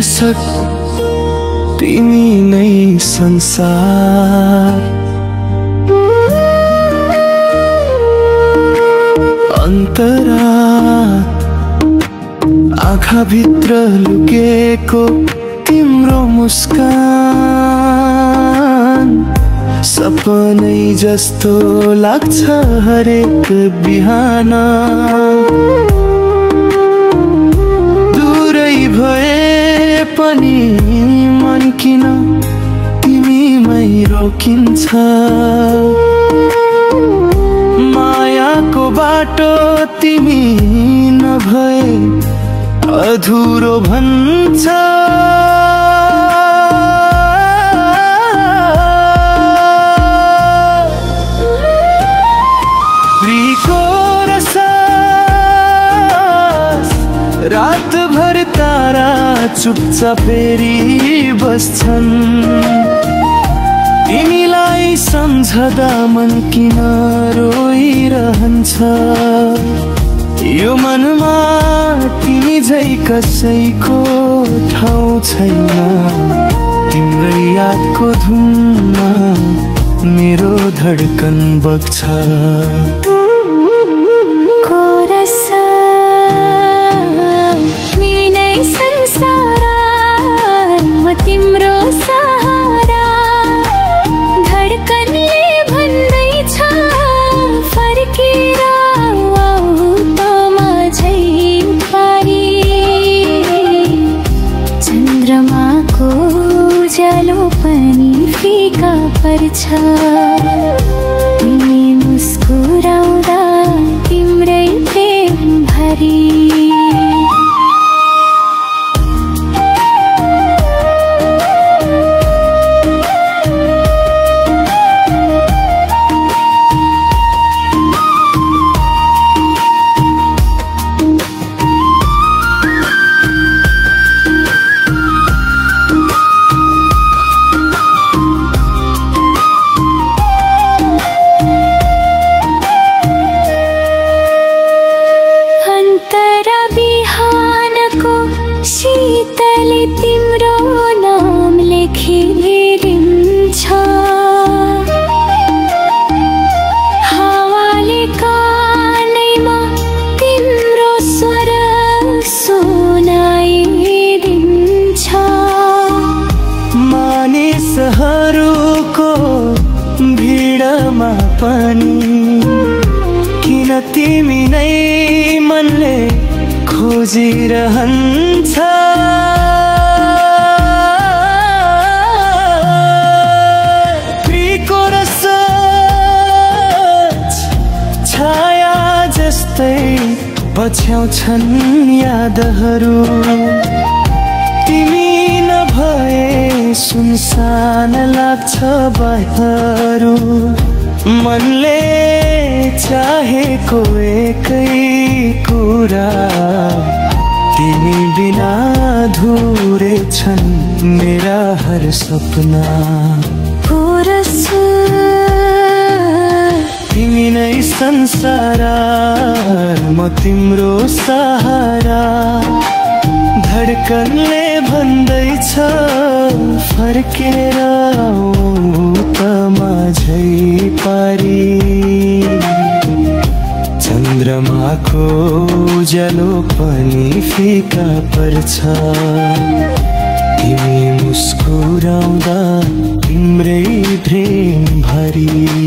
फुर्सद तिमी नै संसार अन्तरा आँखा भित्र लुकेको तिम्रो मुस्कान सपनै जस्तो लाग्छ हरेक बिहान दूरै भए पनि मन किन तिमीमै रोकिन्छ मायाको बाटो तिमी नभए अधुरो भन्छ प्रीको रसास रातभर तारा चुपचाप फेरि बस्छन् तिमीलाई सम्झदा मन किन रोइरहन्छ यो मनमा तिमी झै कसैको ठाउँ छैन तिम्रै यादको धुनमा मेरो धड्कन बग्छ तिम्रो सहारा धडकनले भन्दैछ फर्केर आऊ त माझै पारी चन्द्रमाको उज्यालो पनि फिका पर्छ तिमी मुस्कुराउँदा तिम्रै प्रेम भरी शीतले तिम्रो नाम लेखिदिन्छ हावाले कानैमा तिम्रो स्वर सुनाइदिन्छ मानिसहरूको भिडमा पनि किन तिमी नै मनले खोजिरहन्छ प्रीको रसच छाया जस्तै पछ्याउँछन् यादहरू तिमी नभए सुनसान लाग्छ बाटहरू मनले चाहेको एकै कुरा तिमी बिना अधुरे छन् मेरा हर सपना तिमी नै संसार म तिम्रो सहारा धडकनले भन्दैछ फर्केर आऊ त माझै पारी चन्द्रमाको उज्यालो पनि फिका पर्छ तिमी मुस्कुराउँदा तिम्रै प्रेम भरी